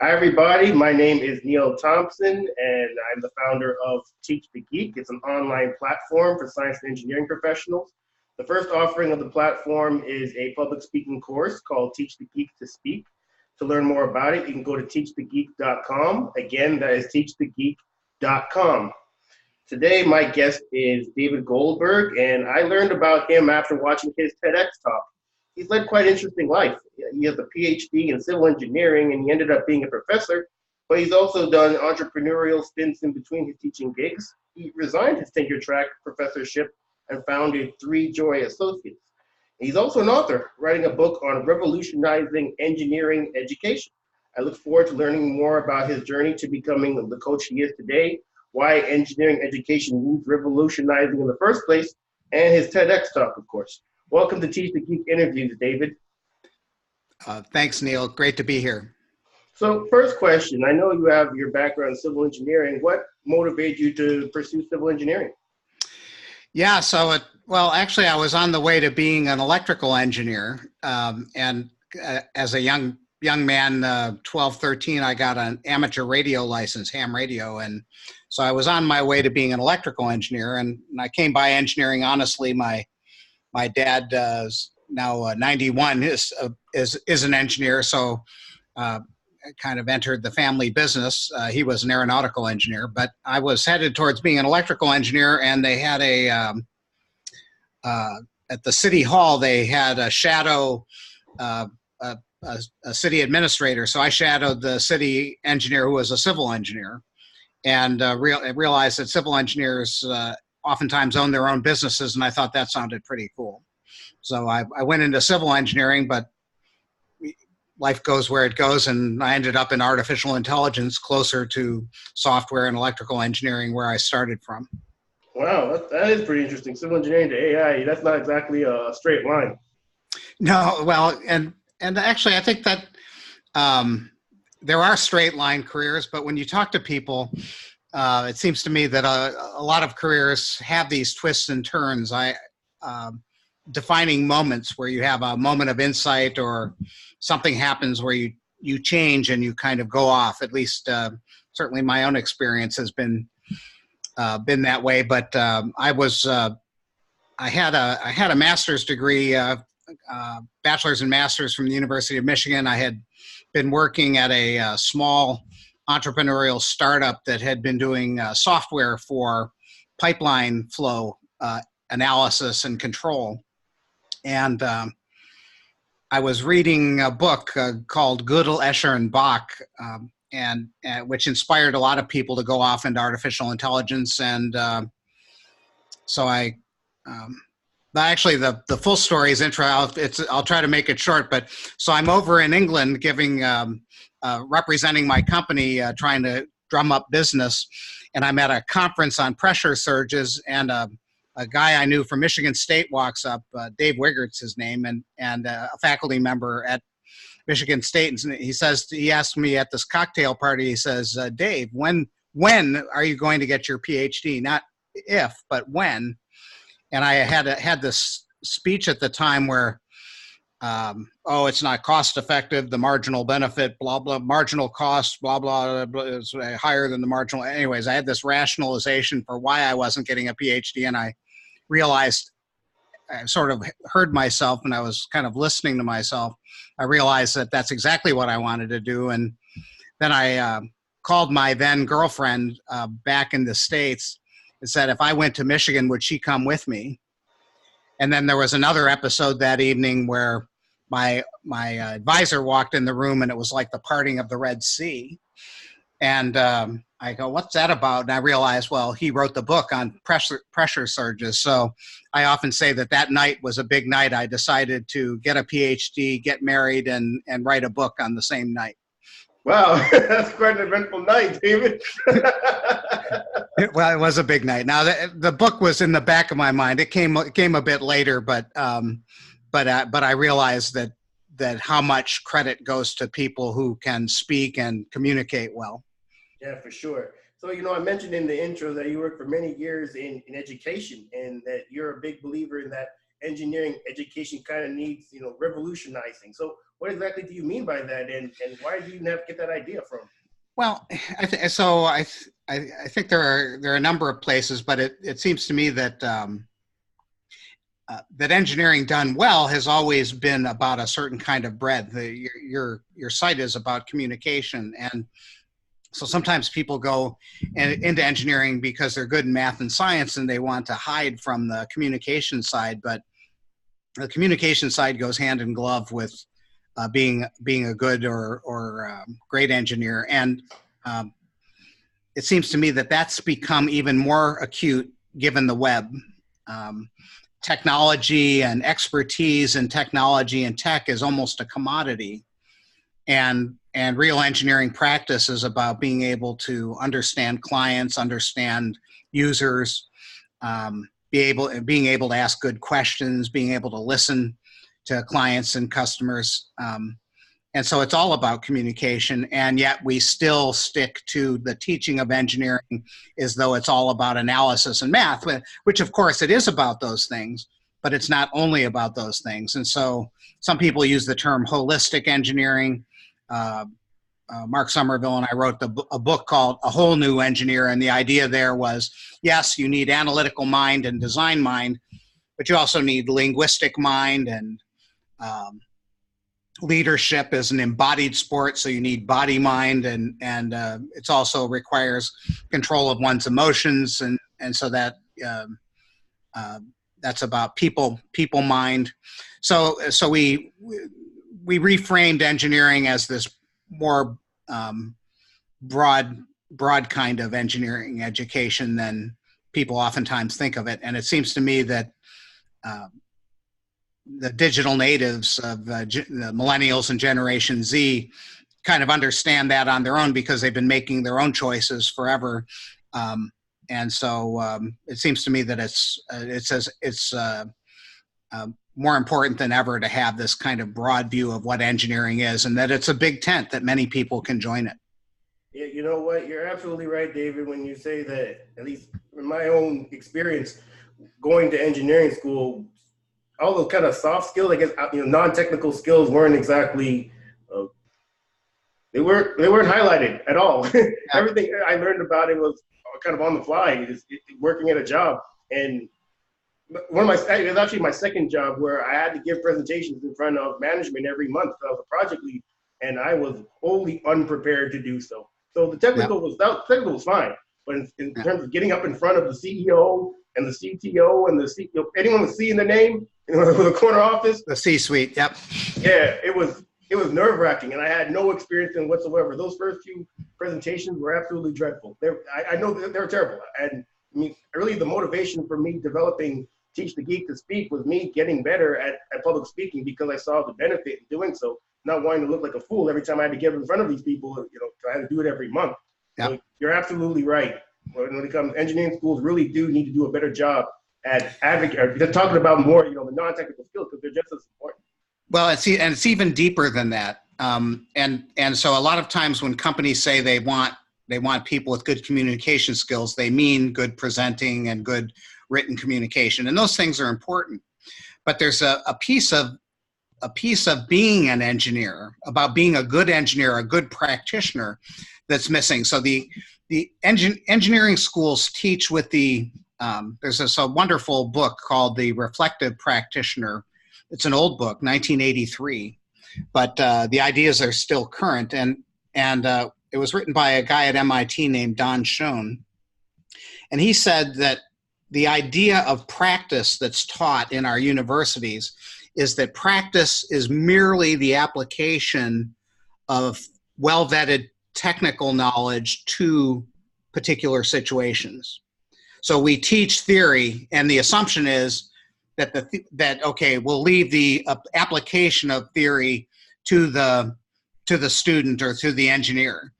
Hi, everybody. My name is Neil Thompson, and I'm the founder of Teach the Geek. It's an online platform for science and engineering professionals. The first offering of the platform is a public speaking course called Teach the Geek to Speak. To learn more about it, you can go to teachthegeek.com. Again, that is teachthegeek.com. Today, my guest is David Goldberg, and I learned about him after watching his TEDx talk. He's led quite an interesting life. He has a PhD in civil engineering, and he ended up being a professor, but he's also done entrepreneurial stints in between his teaching gigs. He resigned his tenure track professorship and founded ThreeJoy Associates. He's also an author, writing a book on revolutionizing engineering education. I look forward to learning more about his journey to becoming the coach he is today, why engineering education needs revolutionizing in the first place, and his TEDx talk, of course. Welcome to Teach the Geek interviews, David. Thanks, Neil. Great to be here. So first question, I know you have your background in civil engineering. What motivated you to pursue civil engineering? Yeah, actually, I was on the way to being an electrical engineer. As a young man, 12, 13, I got an amateur radio license, ham radio. And so I was on my way to being an electrical engineer. And I came by engineering, honestly. My dad is now 91, is an engineer, so I kind of entered the family business. He was an aeronautical engineer, but I was headed towards being an electrical engineer, and they had at the city hall, they had a shadow, a city administrator. So I shadowed the city engineer who was a civil engineer, and realized that civil engineers oftentimes own their own businesses, and I thought that sounded pretty cool. So I went into civil engineering, but life goes where it goes, and I ended up in artificial intelligence, closer to software and electrical engineering, where I started from. Wow, that is pretty interesting. Civil engineering to AI, that's not exactly a straight line. No, well, and actually, I think that there are straight line careers, but when you talk to people, it seems to me that a lot of careers have these twists and turns. Defining moments where you have a moment of insight, or something happens where you change and you kind of go off. At least certainly my own experience has been that way. But I had a master's degree, bachelor's and master's from the University of Michigan. I had been working at a small entrepreneurial startup that had been doing software for pipeline flow analysis and control. And I was reading a book called Gödel, Escher, and Bach, and which inspired a lot of people to go off into artificial intelligence. And so but actually, the full story is intro. I'll try to make it short. But so I'm over in England giving representing my company, trying to drum up business, and I'm at a conference on pressure surges, and a guy I knew from Michigan State walks up, Dave Wiggert's his name, and a faculty member at Michigan State. And he asked me at this cocktail party, he says, Dave, when are you going to get your PhD? Not if, but when. And I had this speech at the time where, it's not cost effective, the marginal benefit, blah, blah, marginal cost, blah, blah, blah, is higher than the marginal. Anyways, I had this rationalization for why I wasn't getting a PhD, and I realized, I sort of heard myself, and I was kind of listening to myself. I realized that that's exactly what I wanted to do. And then I called my then girlfriend back in the States and said, if I went to Michigan, would she come with me? And then there was another episode that evening where my advisor walked in the room, and it was like the parting of the Red Sea. And I go, what's that about? And I realized, well, he wrote the book on pressure surges. So I often say that night was a big night. I decided to get a PhD, get married, and write a book on the same night. Wow, that's quite an eventful night, David. Well, it was a big night. Now, the book was in the back of my mind. It came a bit later, but I realized that how much credit goes to people who can speak and communicate well. Yeah, for sure. So, I mentioned in the intro that you worked for many years in education, and that you're a big believer in that engineering education kind of needs, revolutionizing. So what exactly do you mean by that, and why do you get that idea from? Well, I think there are a number of places, but it seems to me that that engineering done well has always been about a certain kind of breadth. Your site is about communication, and so sometimes people go into engineering because they're good in math and science, and they want to hide from the communication side. But the communication side goes hand in glove with being a good or great engineer, and it seems to me that that's become even more acute given the web. Technology and expertise in technology and tech is almost a commodity, and real engineering practice is about being able to understand clients, understand users, being able to ask good questions, being able to listen to clients and customers. And so it's all about communication, and yet we still stick to the teaching of engineering as though it's all about analysis and math, which of course it is about those things, but it's not only about those things. And so some people use the term holistic engineering. Mark Somerville and I wrote a book called A Whole New Engineer, and the idea there was, yes, you need analytical mind and design mind, but you also need linguistic mind, and leadership is an embodied sport, so you need body mind, and it also requires control of one's emotions, and so that that's about people mind. So we reframed engineering as this more broad kind of engineering education than people oftentimes think of it, and it seems to me that the digital natives of the millennials and Generation Z kind of understand that on their own because they've been making their own choices forever. And so it seems to me that it's more important than ever to have this kind of broad view of what engineering is, and that it's a big tent that many people can join it. Yeah, you know what? You're absolutely right, David, when you say that, at least in my own experience, going to engineering school, all those kind of soft skills, I guess, non-technical skills weren't exactly, they weren't highlighted at all. Everything I learned about it was kind of on the fly, working at a job. And it was actually my second job where I had to give presentations in front of management every month. I was a project lead, and I was wholly unprepared to do so. So the technical was fine, but in terms of getting up in front of the CEO and the CTO and the CEO, anyone with C in the name, with a corner office, the C-suite, yep. Yeah, it was nerve-wracking, and I had no experience in whatsoever. Those first few presentations were absolutely dreadful. I know they were terrible, and I mean, really, the motivation for me developing Teach the Geek to Speak was me getting better at public speaking because I saw the benefit in doing so, not wanting to look like a fool every time I had to get in front of these people. I had to do it every month. Yep. So you're absolutely right. When it comes, engineering schools really do need to do a better job at they're talking about more, the non-technical skills, because they're just as important. Well, it's even deeper than that. And so a lot of times when companies say they want people with good communication skills, they mean good presenting and good written communication, and those things are important. But there's a piece of being an engineer, about being a good engineer, a good practitioner, that's missing. So the engineering schools teach with there's a wonderful book called The Reflective Practitioner. It's an old book, 1983, but the ideas are still current. And it was written by a guy at MIT named Don Schoen. And he said that the idea of practice that's taught in our universities is that practice is merely the application of well-vetted technical knowledge to particular situations. So we teach theory, and the assumption is that okay, we'll leave the application of theory to the student or to the engineer.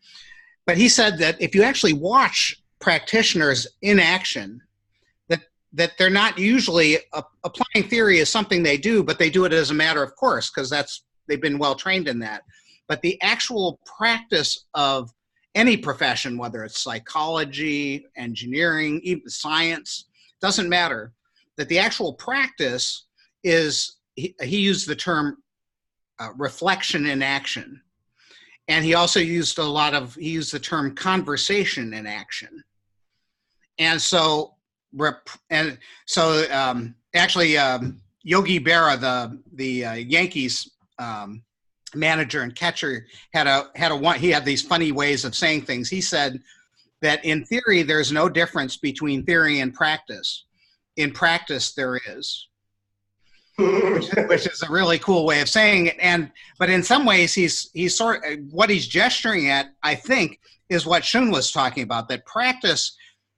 But he said that if you actually watch practitioners in action, that they're not usually applying theory is something they do, but they do it as a matter of course because they've been well trained in that. But the actual practice of any profession, whether it's psychology, engineering, even science, doesn't matter, that the actual practice is he used the term reflection in action. And he also used the term conversation in action. And so, actually, Yogi Berra, the Yankees manager and catcher, he had these funny ways of saying things. He said that in theory, there's no difference between theory and practice. In practice, there is. Which is a really cool way of saying it. But in some ways, he's what he's gesturing at, I think, is what Shun was talking about, that practice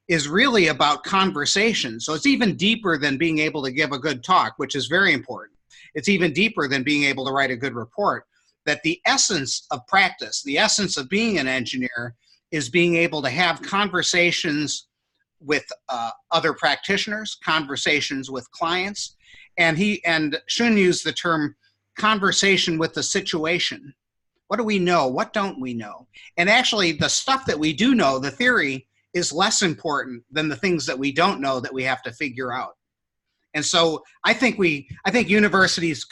is really about conversation. So it's even deeper than being able to give a good talk, which is very important. It's even deeper than being able to write a good report, that the essence of practice, the essence of being an engineer, is being able to have conversations with other practitioners, conversations with clients. And Shun used the term conversation with the situation. What do we know? What don't we know? And actually, the stuff that we do know, the theory, is less important than the things that we don't know that we have to figure out. And so I think universities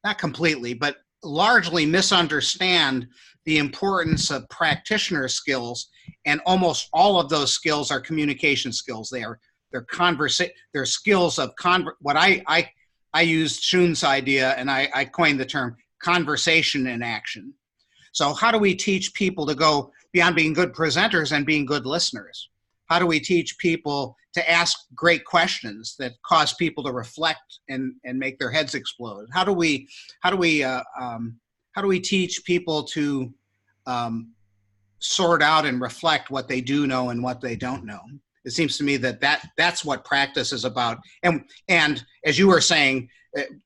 not completely, but largely misunderstand the importance of practitioner skills, and almost all of those skills are communication skills. They're skills of what I used Shun's idea, and I coined the term conversation in action. So how do we teach people to go beyond being good presenters and being good listeners? How do we teach people to ask great questions that cause people to reflect and make their heads explode? How do we teach people to sort out and reflect what they do know and what they don't know? It seems to me that's what practice is about. And as you were saying,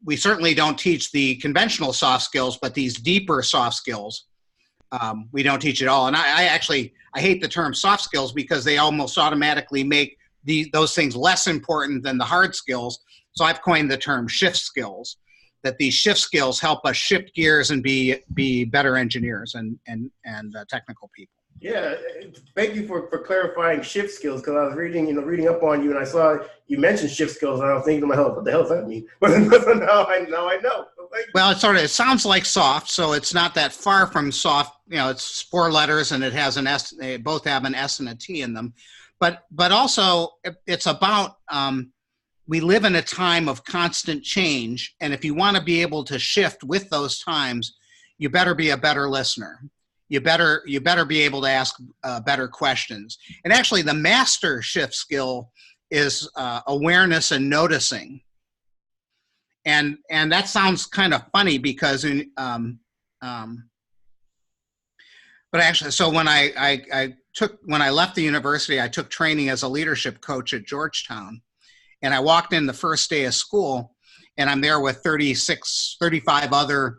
we certainly don't teach the conventional soft skills, but these deeper soft skills, we don't teach at all. And I hate the term soft skills because they almost automatically make those things less important than the hard skills. So I've coined the term shift skills, that these shift skills help us shift gears and be better engineers and technical people. Yeah, thank you for clarifying shift skills, because I was reading up on you, and I saw you mentioned shift skills, and I was thinking to myself, what the hell does that mean? But now I know. Well, it sounds like soft, so it's not that far from soft. It's 4 letters, and it has an S. They both have an S and a T in them, but also it's about we live in a time of constant change, and if you want to be able to shift with those times, you better be a better listener. You better be able to ask better questions. And actually, the master shift skill is awareness and noticing. And that sounds kind of funny because but actually, so when I left the university, I took training as a leadership coach at Georgetown, and I walked in the first day of school, and I'm there with 35 other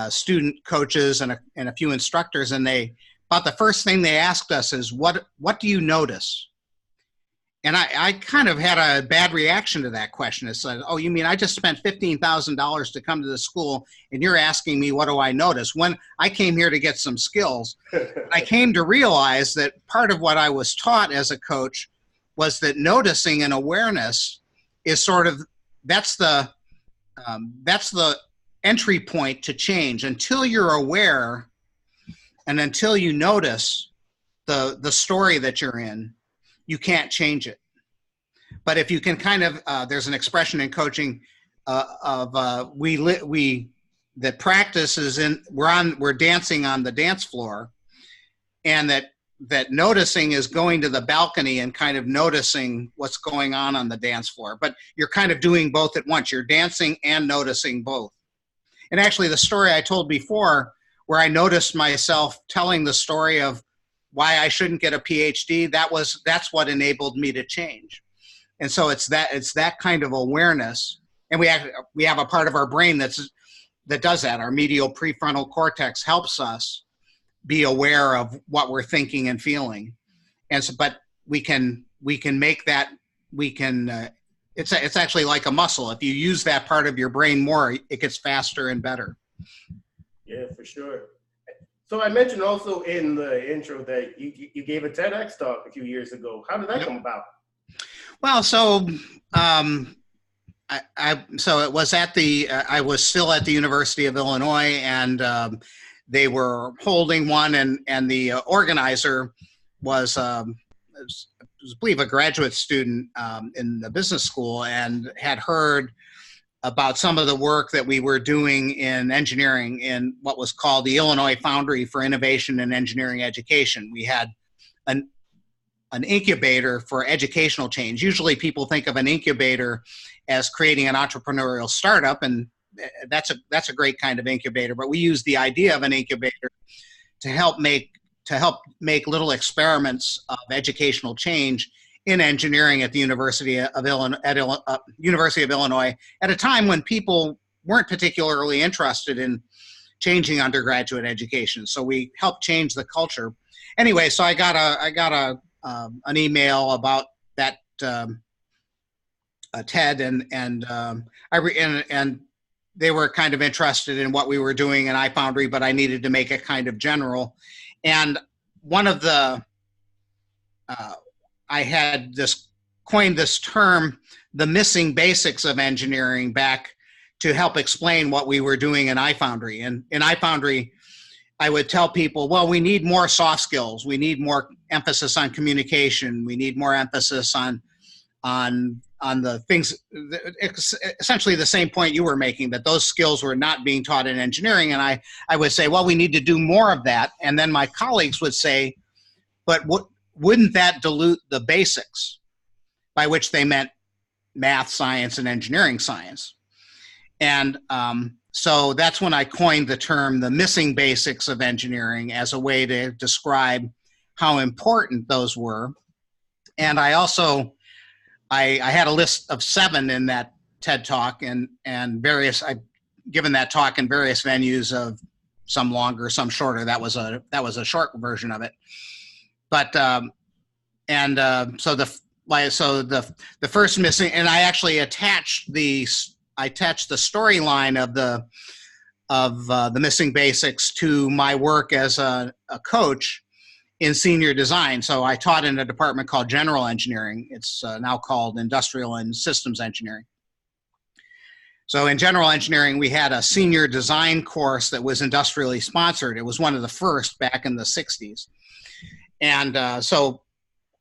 student coaches and a few instructors, and about the first thing they asked us is, what do you notice? And I kind of had a bad reaction to that question. It's like, oh, you mean I just spent $15,000 to come to the school, and you're asking me what do I notice? When I came here to get some skills, I came to realize that part of what I was taught as a coach was that noticing and awareness is that's the entry point to change. Until you're aware and until you notice the story that you're in, you can't change it. But if you can there's an expression in coaching that practice is we're dancing on the dance floor, and that noticing is going to the balcony and kind of noticing what's going on the dance floor. But you're kind of doing both at once. You're dancing and noticing both. And actually, the story I told before, where I noticed myself telling the story of why I shouldn't get a PhD, that's what enabled me to change. And so it's that kind of awareness. And we have a part of our brain that does that. Our medial prefrontal cortex helps us be aware of what we're thinking and feeling. And so, but we can make that, it's actually like a muscle. If you use that part of your brain more, it gets faster and better. Yeah, for sure. So I mentioned also in the intro that you gave a TEDx talk a few years ago. How did that come about? Well, so So it was at the, I was still at the University of Illinois, and they were holding one, and the organizer was, I believe, a graduate student in the business school, and had heard about some of the work that we were doing in engineering in what was called the Illinois Foundry for Innovation in Engineering Education. We had an incubator for educational change. Usually people think of an incubator as creating an entrepreneurial startup, and that's a great kind of incubator, but we use the idea of an incubator to help make little experiments of educational change in engineering at the University of Illinois at a time when people weren't particularly interested in changing undergraduate education. So we helped change the culture. Anyway, so I got an email about that TED, and they were kind of interested in what we were doing in iFoundry, but I needed to make it kind of general. And one of the I had coined this term, the missing basics of engineering, back to help explain what we were doing in iFoundry. And in iFoundry, I would tell people, well, we need more soft skills. We need more emphasis on communication. We need more emphasis on the things, essentially the same point you were making, that those skills were not being taught in engineering. And I would say, well, we need to do more of that. And then my colleagues would say, but wouldn't that dilute the basics, by which they meant math, science, and engineering science? And so that's when I coined the term, the missing basics of engineering, as a way to describe how important those were. And I also, I had a list of 7 in that TED Talk, and I've given that talk in various venues, of some longer, some shorter. That was a short version of it. But so the first missing, and I actually attached the storyline of the missing basics to my work as a coach in senior design. So I taught in a department called general engineering. It's now called industrial and systems engineering. So in general engineering, we had a senior design course that was industrially sponsored. It was one of the first back in the 60s. And so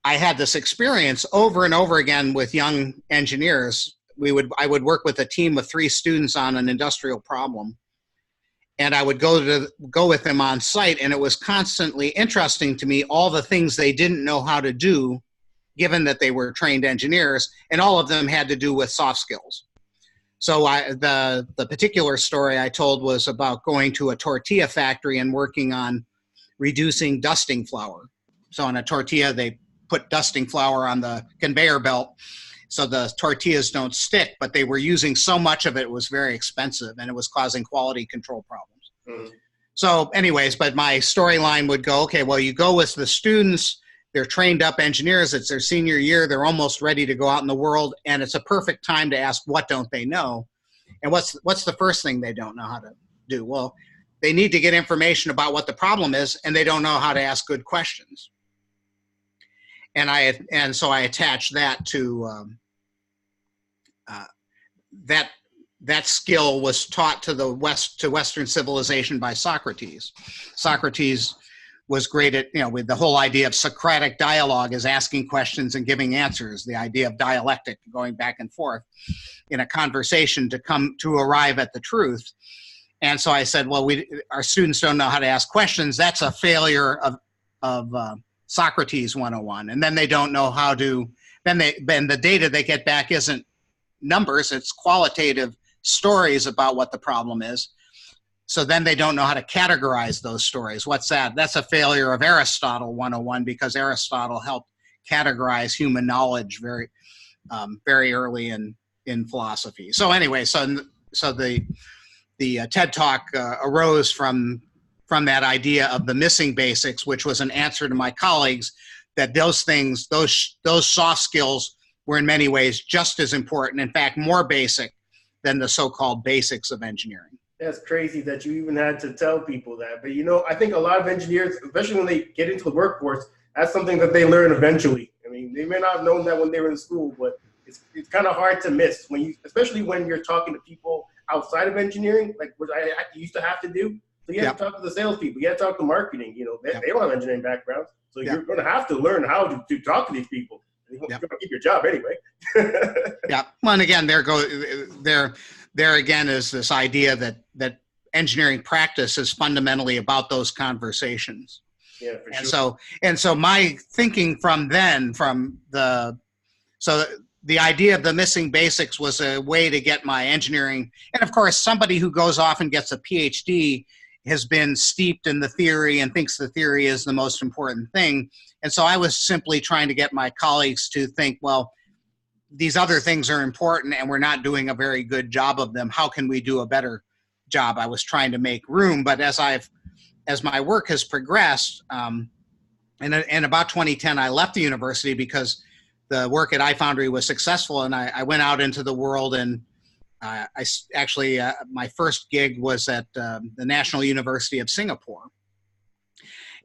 I had this experience over and over again with young engineers. I would work with a team of 3 students on an industrial problem, and I would go with them on site, and it was constantly interesting to me, all the things they didn't know how to do, given that they were trained engineers, and all of them had to do with soft skills. So the particular story I told was about going to a tortilla factory and working on reducing dusting flour. So on a tortilla, they put dusting flour on the conveyor belt so the tortillas don't stick, but they were using so much of it, it was very expensive, and it was causing quality control problems. Mm-hmm. So anyways, but my storyline would go, okay, well, you go with the students, they're trained up engineers, it's their senior year, they're almost ready to go out in the world, and it's a perfect time to ask, what don't they know? And what's the first thing they don't know how to do? Well, they need to get information about what the problem is, and they don't know how to ask good questions. And so I attached that to that skill was taught to Western civilization by Socrates. Socrates was great at, with the whole idea of Socratic dialogue, is asking questions and giving answers, the idea of dialectic, going back and forth in a conversation to arrive at the truth. And so I said, well, our students don't know how to ask questions. That's a failure of Socrates 101. And then they don't know how to, then the data they get back isn't numbers, it's qualitative stories about what the problem is. So then they don't know how to categorize those stories. What's that? That's a failure of Aristotle 101, because Aristotle helped categorize human knowledge very early in philosophy. So anyway, so the TED Talk arose from that idea of the missing basics, which was an answer to my colleagues that those things, those soft skills, were in many ways just as important, in fact, more basic than the so-called basics of engineering. That's crazy that you even had to tell people that. But I think a lot of engineers, especially when they get into the workforce, that's something that they learn eventually. I mean, they may not have known that when they were in school, but it's kind of hard to miss when you, especially when you're talking to people outside of engineering, like what I used to have to do. So you have to talk to the salespeople, you have to talk to marketing. You know, they don't have engineering backgrounds, so you're going to have to learn how to talk to these people. You're going to keep your job anyway. Yeah. Well, and again, there again is this idea that engineering practice is fundamentally about those conversations. Yeah, for sure. And so my thinking the idea of the missing basics was a way to get my engineering. And of course, somebody who goes off and gets a PhD has been steeped in the theory and thinks the theory is the most important thing. And so I was simply trying to get my colleagues to think, well, these other things are important and we're not doing a very good job of them. How can we do a better job? I was trying to make room, but as my work has progressed, in about 2010, I left the university because the work at iFoundry was successful, and I went out into the world, and my first gig was at the National University of Singapore.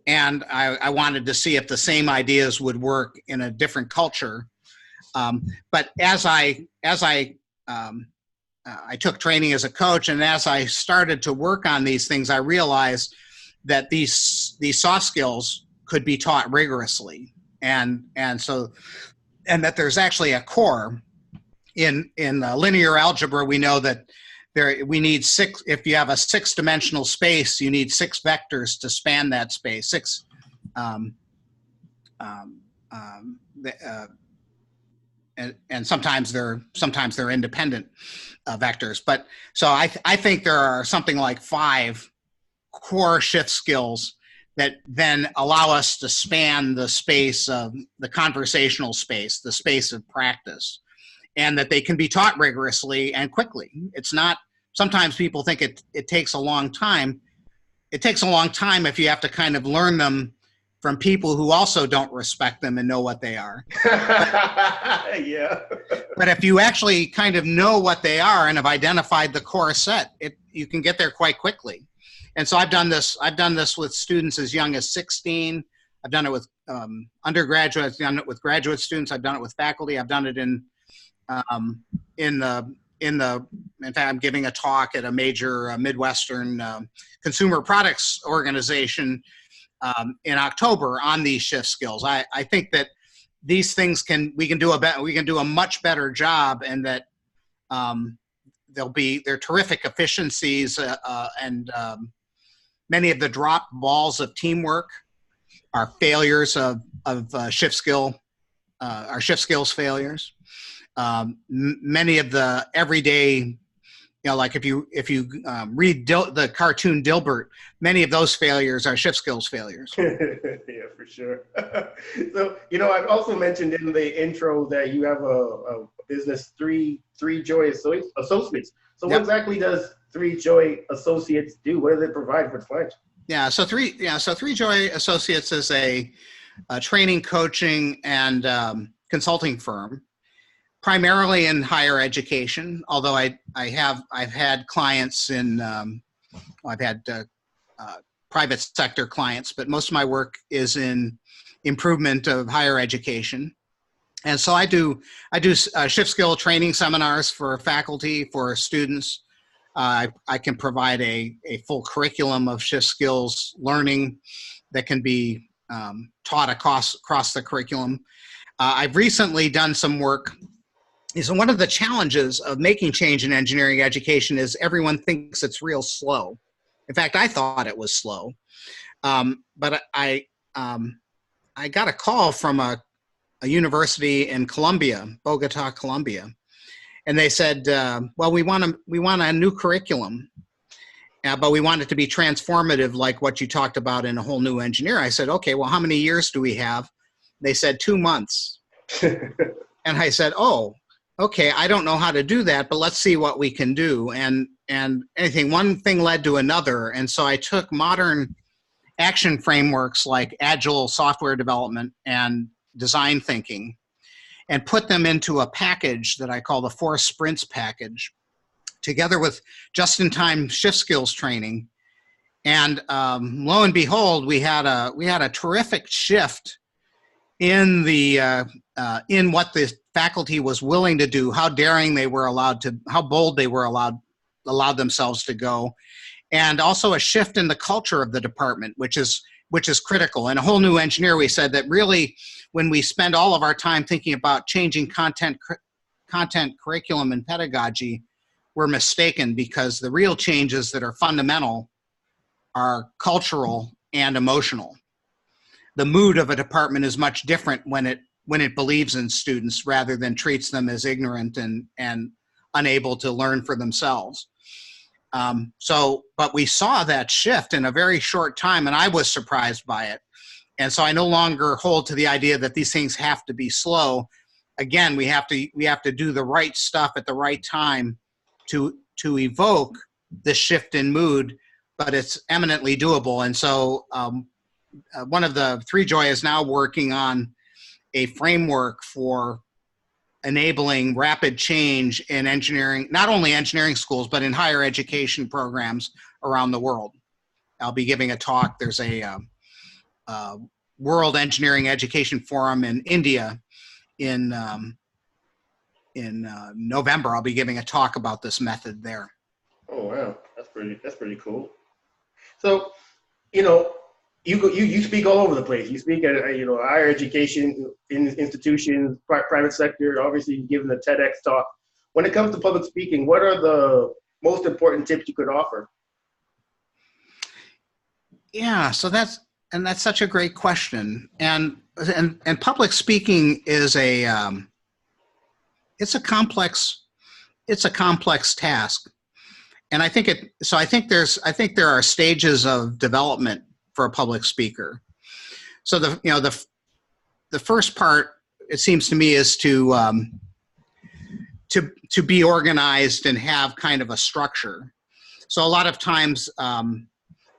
And I wanted to see if the same ideas would work in a different culture. But as I took training as a coach, and as I started to work on these things, I realized that these soft skills could be taught rigorously, and that there's actually a core in linear algebra. We know that we need six. If you have a 6-dimensional space, you need 6 vectors to span that space. And sometimes they're independent vectors. But so I think there are something like 5 core shift skills that then allow us to span the space of the conversational space, the space of practice, and that they can be taught rigorously and quickly. It's not, sometimes people think it takes a long time. It takes a long time if you have to kind of learn them from people who also don't respect them and know what they are. Yeah. But if you actually kind of know what they are and have identified the core set, you can get there quite quickly. And so I've done this with students as young as 16. I've done it with undergraduates. I've done it with graduate students. I've done it with faculty. I've done it in fact, I'm giving a talk at a major Midwestern consumer products organization in October on these shift skills. I think that these things we can do a much better job, and that they're terrific efficiencies, and many of the drop balls of teamwork are failures of shift skills failures. Many of the everyday, like if you read the cartoon Dilbert, many of those failures are shift skills failures. Yeah, for sure. So, I've also mentioned in the intro that you have a business, ThreeJoy Associates. So what exactly does ThreeJoy Associates do? What do they provide for clients? So ThreeJoy Associates is a training, coaching, and consulting firm, primarily in higher education. Although I've had clients I've had private sector clients, but most of my work is in improvement of higher education. And so I do shift skill training seminars for faculty, for students. I can provide a full curriculum of shift skills learning that can be taught across the curriculum. I've recently done some work. So one of the challenges of making change in engineering education is everyone thinks it's real slow. In fact, I thought it was slow. But I got a call from a university in Colombia, Bogota, Colombia. And they said, well, we want a new curriculum, but we want it to be transformative, like what you talked about in A Whole New Engineer. I said, okay, well, how many years do we have? They said 2 months. And I said, oh, okay, I don't know how to do that, but let's see what we can do. And one thing led to another. And so I took modern action frameworks like agile software development and design thinking and put them into a package that I call the 4 sprints package, together with just-in-time shift skills training. And lo and behold, we had a terrific shift in the in what the faculty was willing to do, how daring they were allowed to, how bold they were allowed themselves to go, and also a shift in the culture of the department, which is critical. And a whole new engineer, we said that really when we spend all of our time thinking about changing content, curriculum, and pedagogy, we're mistaken, because the real changes that are fundamental are cultural and emotional. The mood of a department is much different when it believes in students rather than treats them as ignorant and unable to learn for themselves. But we saw that shift in a very short time, and I was surprised by it. And so I no longer hold to the idea that these things have to be slow. Again, we have to do the right stuff at the right time to evoke the shift in mood, but it's eminently doable. And so one of the ThreeJoy is now working on a framework for enabling rapid change in engineering, not only engineering schools, but in higher education programs around the world. I'll be giving a talk. There's a World Engineering Education Forum in India in November. I'll be giving a talk about this method there. Oh wow, that's pretty cool. So, you speak all over the place. You speak at higher education institutions, private sector. Obviously, you've given the TEDx talk. When it comes to public speaking, what are the most important tips you could offer? Yeah, so that's such a great question. And public speaking is it's a complex task. And I think there are stages of development for a public speaker. So the first part, it seems to me, is to be organized and have kind of a structure. So a lot of times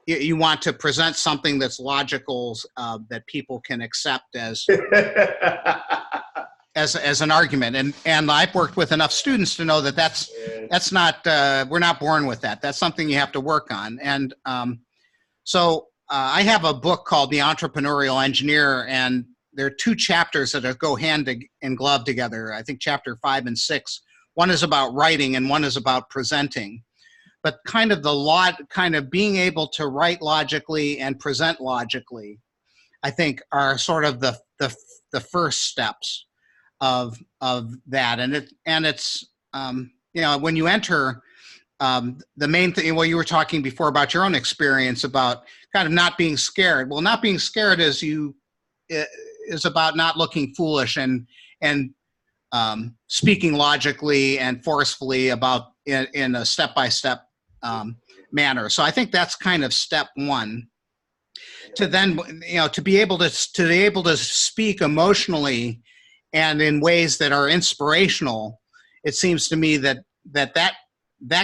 you want to present something that's logical, that people can accept as an argument. And I've worked with enough students to know that that's not, we're not born with that. That's something you have to work on. And so I have a book called The Entrepreneurial Engineer, and there are two chapters that go hand in glove together. I think chapter 5 and 6. One is about writing and one is about presenting. But kind of being able to write logically and present logically, I think, are sort of the first steps of that. And it's when you enter, the main thing, well, you were talking before about your own experience about kind of not being scared. Well, not being scared is about not looking foolish and speaking logically and forcefully about in a step-by-step manner. So I think that's kind of step one. To then, to be able to speak emotionally and in ways that are inspirational, it seems to me that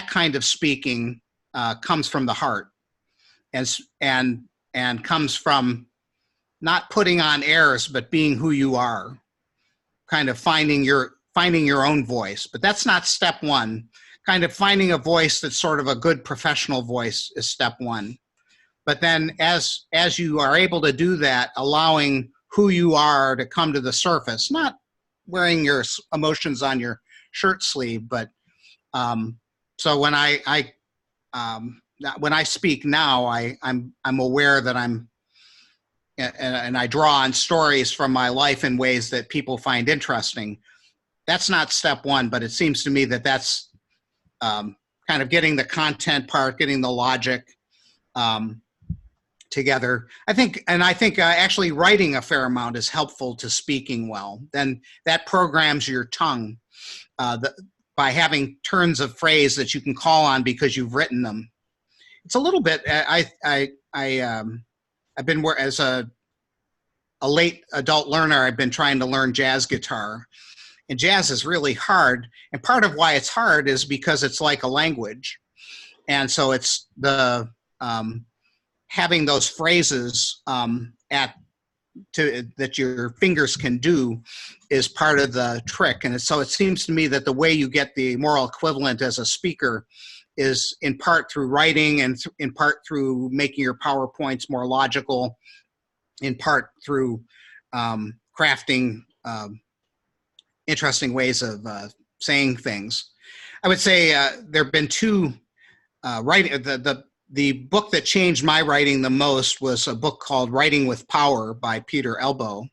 kind of speaking comes from the heart, and comes from not putting on airs, but being who you are, kind of finding your own voice. But that's not step one. Kind of finding a voice that's sort of a good professional voice is step one. But then as you are able to do that, allowing who you are to come to the surface, not wearing your emotions on your shirt sleeve, but so when I speak now, I'm aware that and I draw on stories from my life in ways that people find interesting. That's not step one, but it seems to me that that's kind of getting the content part, getting the logic together. I think actually writing a fair amount is helpful to speaking well. Then that programs your tongue by having turns of phrase that you can call on because you've written them. It's a little bit. I've been as a late adult learner. I've been trying to learn jazz guitar, and jazz is really hard. And part of why it's hard is because it's like a language, and so it's the having those phrases that your fingers can do is part of the trick. And so it seems to me that the way you get the moral equivalent as a speaker is in part through writing, and in part through making your PowerPoints more logical, in part through crafting interesting ways of saying things. I would say there have been two writing. The book that changed my writing the most was a book called Writing with Power by Peter Elbow.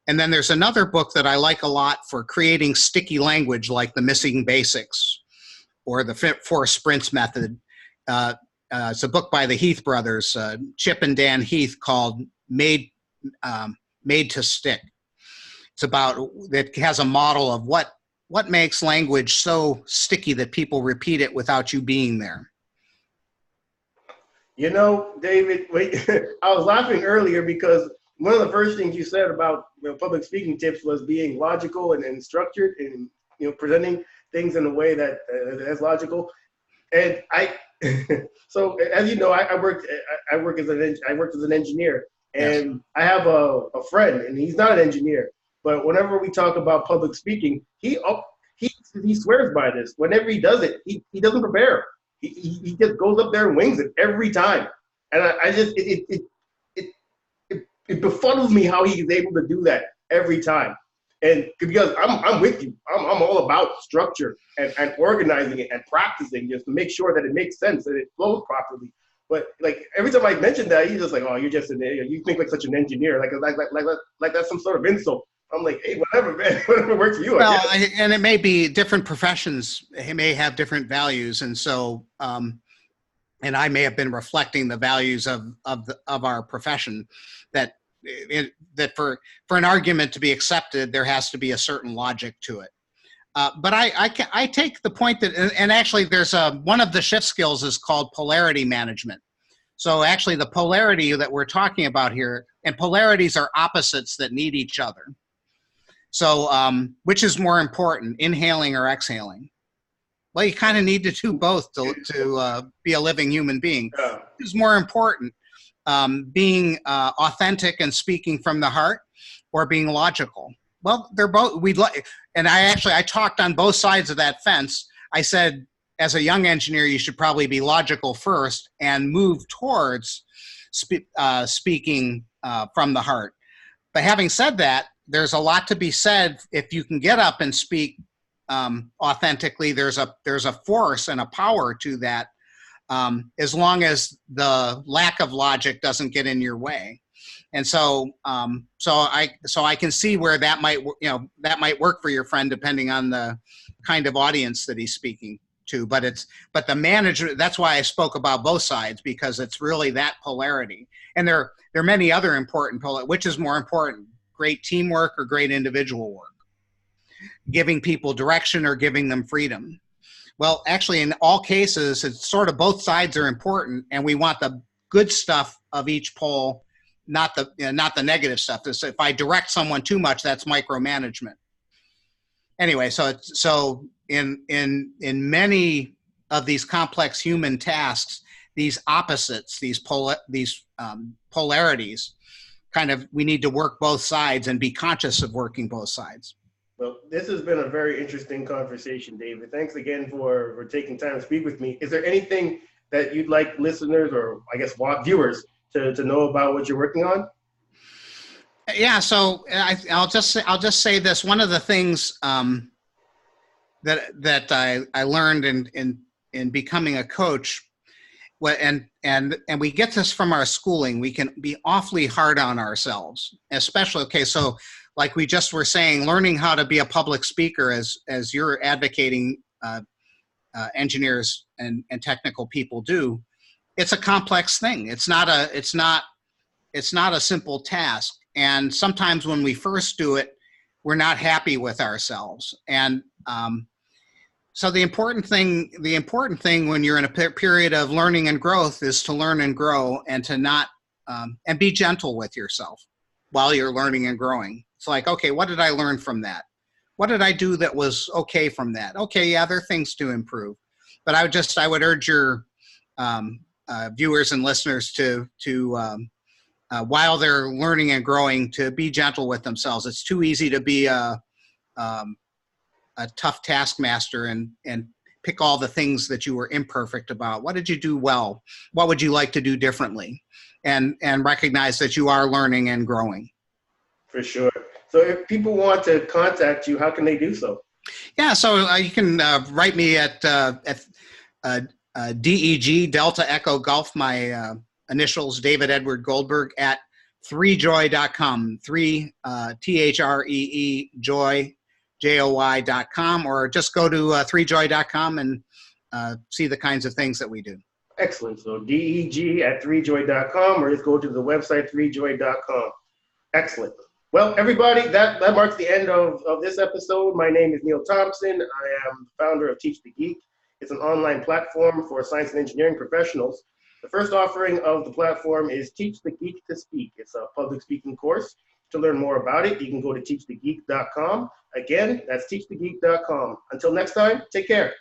And then there's another book that I like a lot for creating sticky language, like the Missing Basics or the 4 Sprints method. It's a book by the Heath brothers, Chip and Dan Heath, called Made to Stick. It's about, it has a model of what makes language so sticky that people repeat it without you being there. You know, David, wait, I was laughing earlier because one of the first things you said about public speaking tips was being logical and structured and presenting things in a way that is logical. And so as you know, I worked as an engineer, and yes. I have a friend, and he's not an engineer, but whenever we talk about public speaking, he swears by this. Whenever he does it, he doesn't prepare. He just goes up there and wings it every time, and it befuddles me how he's able to do that every time. And because I'm with you, I'm all about structure and organizing it and practicing just to make sure that it makes sense and it flows properly. But like every time I mention that, he's just like, "Oh, you're just you think like such an engineer, like that's some sort of insult." I'm like, "Hey, whatever, man, whatever works for you." Well, and it may be different professions may have different values, and so and I may have been reflecting the values of our profession that for an argument to be accepted, there has to be a certain logic to it. But I take the point that, and actually there's one of the shift skills is called polarity management. So actually the polarity that we're talking about here, and polarities are opposites that need each other. So which is more important, inhaling or exhaling? Well, you kind of need to do both to be a living human being. Yeah. Which is more important? Being authentic and speaking from the heart, or being logical? Well, they're both. And I talked on both sides of that fence. I said, as a young engineer, you should probably be logical first and move towards speaking from the heart. But having said that, there's a lot to be said if you can get up and speak authentically. There's a force and a power to that. As long as the lack of logic doesn't get in your way. And so I can see where that might work for your friend depending on the kind of audience that he's speaking to. But the manager, that's why I spoke about both sides, because it's really that polarity. And there are many other important which is more important, great teamwork or great individual work? Giving people direction or giving them freedom? Well, actually, in all cases, it's sort of both sides are important, and we want the good stuff of each pole, not the negative stuff. If I direct someone too much, that's micromanagement. Anyway, so in many of these complex human tasks, these opposites, these polarities, we need to work both sides and be conscious of working both sides. Well, this has been a very interesting conversation, David. Thanks again for taking time to speak with me. Is there anything that you'd like listeners, or I guess viewers, to know about what you're working on? Yeah, so I'll just say this. One of the things that I learned in becoming a coach, and we get this from our schooling, we can be awfully hard on ourselves, especially, okay, so like we just were saying, learning how to be a public speaker as you're advocating engineers and technical people do, it's a complex thing. It's not a simple task. And sometimes when we first do it, we're not happy with ourselves. And so the important thing when you're in a period of learning and growth is to learn and grow, and to not and be gentle with yourself while you're learning and growing. It's like, okay, what did I learn from that? What did I do that was okay from that? Okay, yeah, there are things to improve. But I would urge your viewers and listeners to while they're learning and growing, to be gentle with themselves. It's too easy to be a tough taskmaster and pick all the things that you were imperfect about. What did you do well? What would you like to do differently? And recognize that you are learning and growing. For sure. So if people want to contact you, how can they do so? Yeah, so you can write me at DEG, Delta Echo Golf, my initials, David Edward Goldberg, at ThreeJoy.com, THREE, joy, JOY.com, or just go to ThreeJoy.com and see the kinds of things that we do. Excellent. So DEG at ThreeJoy.com, or just go to the website, ThreeJoy.com. Excellent. Well, everybody, that marks the end of this episode. My name is Neil Thompson. I am the founder of Teach the Geek. It's an online platform for science and engineering professionals. The first offering of the platform is Teach the Geek to Speak. It's a public speaking course. To learn more about it, you can go to teachthegeek.com. Again, that's teachthegeek.com. Until next time, take care.